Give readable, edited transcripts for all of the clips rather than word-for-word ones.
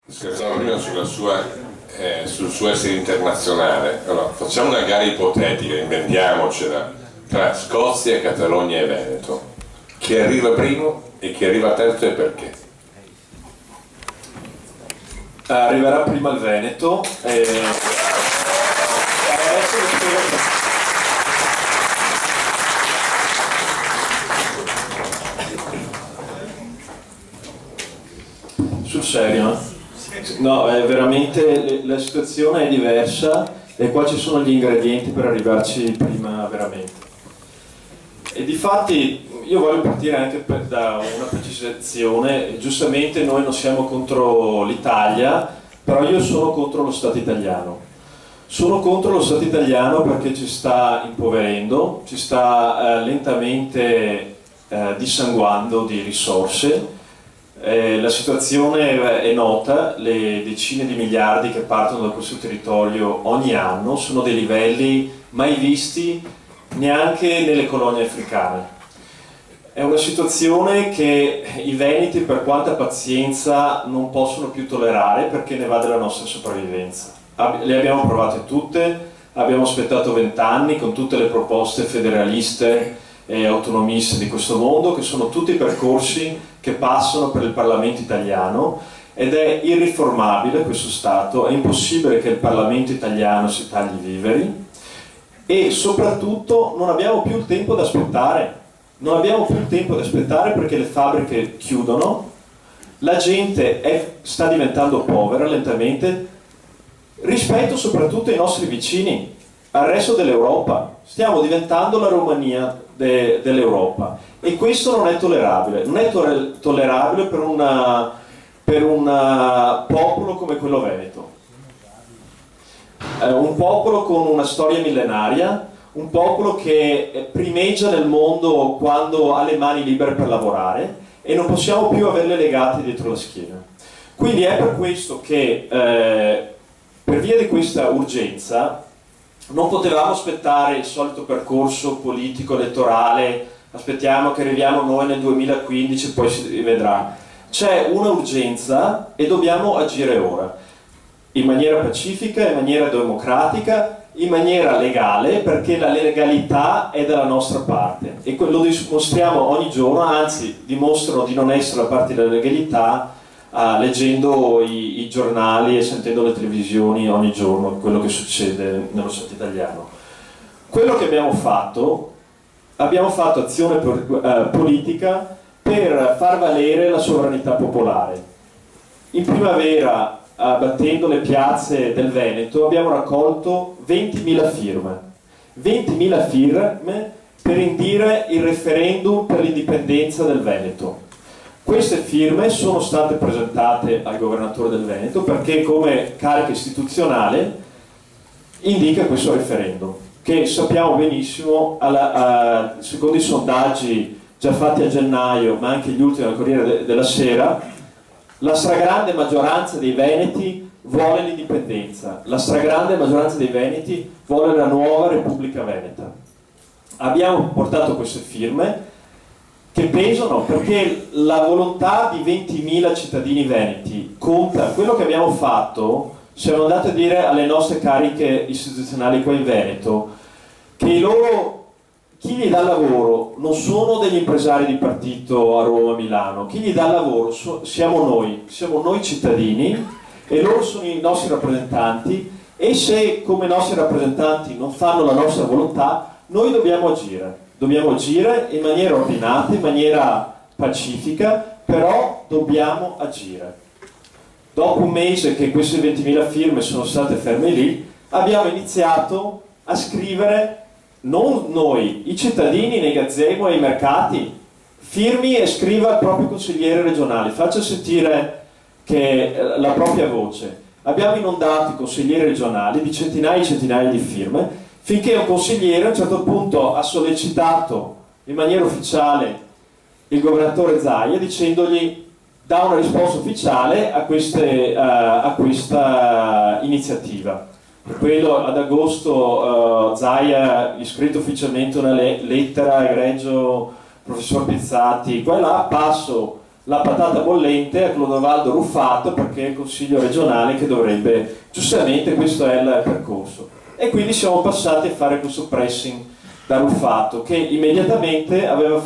Scherzavo prima sul suo essere internazionale. Allora, facciamo una gara ipotetica, inventiamocela, tra Scozia, Catalogna e Veneto. Chi arriva primo e chi arriva terzo e perché? Arriverà prima il Veneto sul serio? No, veramente la situazione è diversa e qua ci sono gli ingredienti per arrivarci prima veramente. E difatti io voglio partire anche da una precisazione. Giustamente noi non siamo contro l'Italia, però io sono contro lo Stato italiano. Sono contro lo Stato italiano perché ci sta impoverendo, ci sta lentamente dissanguando di risorse. La situazione è nota, le decine di miliardi che partono da questo territorio ogni anno sono dei livelli mai visti neanche nelle colonie africane. È una situazione che i veneti, per quanta pazienza, non possono più tollerare perché ne va della nostra sopravvivenza. Le abbiamo provate tutte, abbiamo aspettato 20 anni con tutte le proposte federaliste e autonomiste di questo mondo, che sono tutti percorsi che passano per il Parlamento italiano, ed è irriformabile questo Stato, è impossibile che il Parlamento italiano si tagli i viveri e soprattutto non abbiamo più il tempo da aspettare. Non abbiamo più il tempo da aspettare perché le fabbriche chiudono, la gente sta diventando povera lentamente, rispetto soprattutto ai nostri vicini, al resto dell'Europa. Stiamo diventando la Romania dell'Europa e questo non è tollerabile. Non è tollerabile per un popolo come quello veneto. Un popolo con una storia millenaria, un popolo che primeggia nel mondo quando ha le mani libere per lavorare e non possiamo più averle legate dietro la schiena. Quindi è per questo che per via di questa urgenza non potevamo aspettare il solito percorso politico elettorale, aspettiamo che arriviamo noi nel 2015 poi si vedrà. C'è una urgenza e dobbiamo agire ora, in maniera pacifica, in maniera democratica, in maniera legale, perché la legalità è dalla nostra parte e lo dimostriamo ogni giorno, anzi dimostrano di non essere da parte della legalità leggendo i giornali e sentendo le televisioni ogni giorno, quello che succede nello Stato italiano. Quello che abbiamo fatto azione politica per far valere la sovranità popolare. In primavera, battendo le piazze del Veneto, abbiamo raccolto 20.000 firme. 20.000 firme per indire il referendum per l'indipendenza del Veneto. Queste firme sono state presentate al governatore del Veneto perché come carica istituzionale indica questo referendum, che sappiamo benissimo, secondo i sondaggi già fatti a gennaio, ma anche gli ultimi del Corriere della Sera, la stragrande maggioranza dei veneti vuole l'indipendenza, la stragrande maggioranza dei veneti vuole la nuova Repubblica Veneta. Abbiamo portato queste firme che pesano perché la volontà di 20.000 cittadini veneti conta. Quello che abbiamo fatto, siamo andati a dire alle nostre cariche istituzionali qua in Veneto che chi gli dà lavoro non sono degli impresari di partito a Roma, Milano, chi gli dà lavoro siamo noi cittadini e loro sono i nostri rappresentanti e se come nostri rappresentanti non fanno la nostra volontà noi dobbiamo agire. Dobbiamo agire in maniera ordinata, in maniera pacifica, però dobbiamo agire. Dopo un mese che queste 20.000 firme sono state ferme lì, abbiamo iniziato a scrivere, non noi, i cittadini nei gazebo e ai mercati, firmi e scriva al proprio consigliere regionale, faccia sentire la propria voce. Abbiamo inondato i consiglieri regionali di centinaia e centinaia di firme, finché un consigliere a un certo punto ha sollecitato in maniera ufficiale il governatore Zaia dicendogli dà una risposta ufficiale a questa iniziativa. Per quello ad agosto Zaia ha scritto ufficialmente una lettera, egregio professor Pizzati, qua e là, passo la patata bollente a Clodovaldo Ruffato, perché è il consiglio regionale che dovrebbe, giustamente questo è il percorso. E quindi siamo passati a fare questo pressing da Ruffato, che immediatamente aveva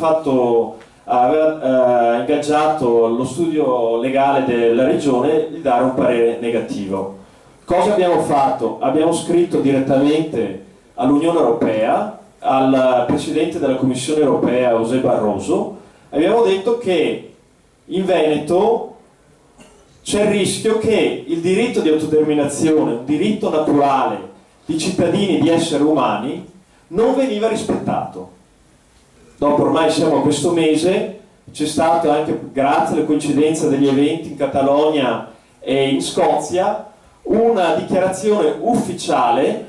ingaggiato lo studio legale della regione di dare un parere negativo. Cosa abbiamo fatto? Abbiamo scritto direttamente all'Unione Europea, al Presidente della Commissione Europea José Barroso, abbiamo detto che in Veneto c'è il rischio che il diritto di autodeterminazione, un diritto naturale di cittadini, di esseri umani, non veniva rispettato. Dopo ormai siamo a questo mese, c'è stato anche, grazie alla coincidenza degli eventi in Catalogna e in Scozia, una dichiarazione ufficiale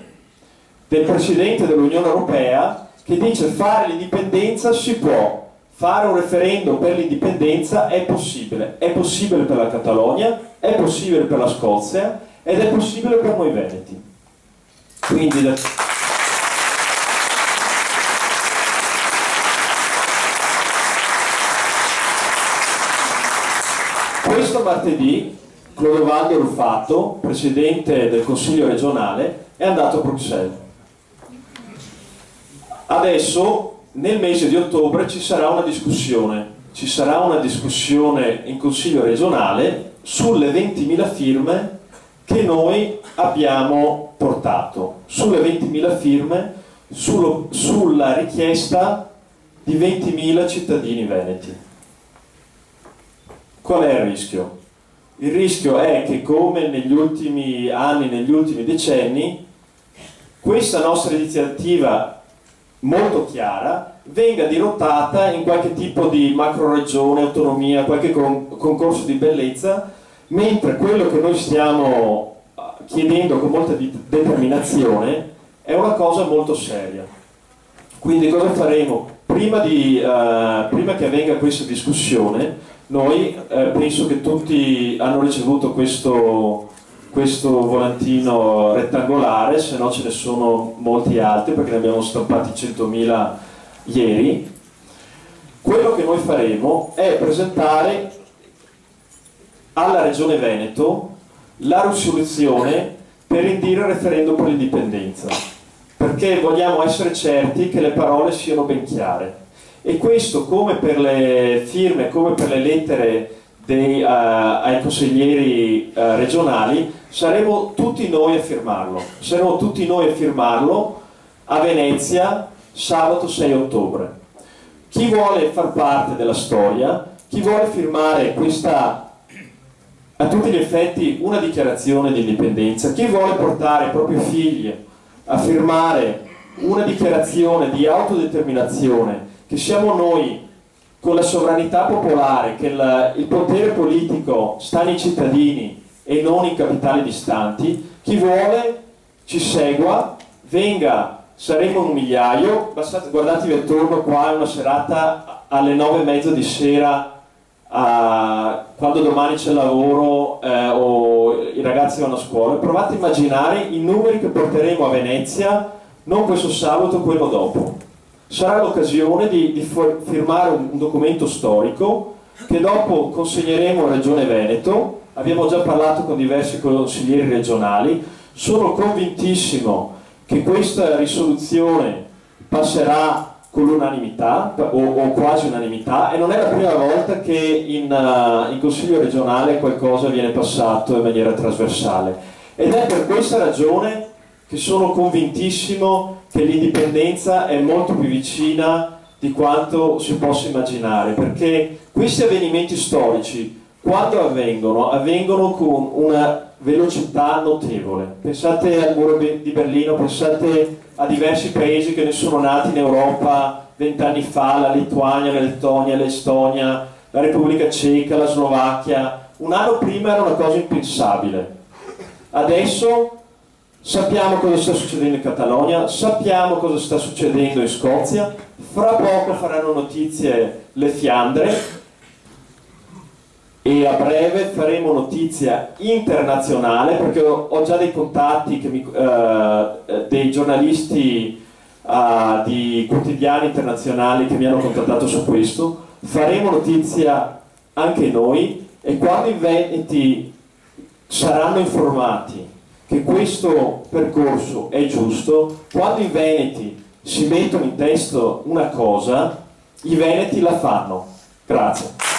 del Presidente dell'Unione Europea che dice fare l'indipendenza si può, fare un referendum per l'indipendenza è possibile per la Catalogna, è possibile per la Scozia ed è possibile per noi veneti. Quindi questo martedì Clodovaldo Ruffato, Presidente del Consiglio regionale, è andato a Bruxelles. Adesso nel mese di ottobre ci sarà una discussione in Consiglio regionale sulle 20.000 firme che noi abbiamo portato, sulle 20.000 firme sulla richiesta di 20.000 cittadini veneti. Qual è il rischio? Il rischio è che, come negli ultimi anni, negli ultimi decenni, questa nostra iniziativa molto chiara venga dirottata in qualche tipo di macroregione, autonomia, qualche concorso di bellezza, mentre quello che noi stiamo chiedendo con molta determinazione è una cosa molto seria. Quindi cosa faremo? Prima che avvenga questa discussione, noi penso che tutti hanno ricevuto questo volantino rettangolare, se no ce ne sono molti altri perché ne abbiamo stampati 100.000 ieri. Quello che noi faremo è presentare alla Regione Veneto la risoluzione per indire il referendum per l'indipendenza, perché vogliamo essere certi che le parole siano ben chiare. E questo, come per le firme, come per le lettere ai consiglieri regionali, saremo tutti noi a firmarlo. Saremo tutti noi a firmarlo a Venezia sabato 6 ottobre. Chi vuole far parte della storia, chi vuole firmare questa, a tutti gli effetti, una dichiarazione di indipendenza, chi vuole portare i propri figli a firmare una dichiarazione di autodeterminazione, che siamo noi con la sovranità popolare, che il potere politico sta nei cittadini e non in capitali distanti, chi vuole ci segua, venga, saremo un migliaio, guardatevi attorno, qua è una serata alle 9:30 di sera, quando domani c'è lavoro o i ragazzi vanno a scuola, provate a immaginare i numeri che porteremo a Venezia, non questo sabato, quello dopo. Sarà l'occasione di firmare un documento storico che dopo consegneremo alla Regione Veneto. Abbiamo già parlato con diversi consiglieri regionali, sono convintissimo che questa risoluzione passerà con l'unanimità o quasi unanimità, e non è la prima volta che in Consiglio regionale qualcosa viene passato in maniera trasversale, ed è per questa ragione che sono convintissimo che l'indipendenza è molto più vicina di quanto si possa immaginare, perché questi avvenimenti storici, quando avvengono con una velocità notevole. Pensate al muro di Berlino, pensate a diversi paesi che ne sono nati in Europa 20 anni fa, la Lituania, la Lettonia, l'Estonia, la Repubblica Ceca, la Slovacchia. Un anno prima era una cosa impensabile. Adesso sappiamo cosa sta succedendo in Catalogna, sappiamo cosa sta succedendo in Scozia, fra poco faranno notizie le Fiandre e a breve faremo notizia internazionale, perché ho già dei contatti dei giornalisti di quotidiani internazionali che mi hanno contattato su questo. Faremo notizia anche noi, e quando i veneti saranno informati che questo percorso è giusto, quando i veneti si mettono in testa una cosa, i veneti la fanno. Grazie.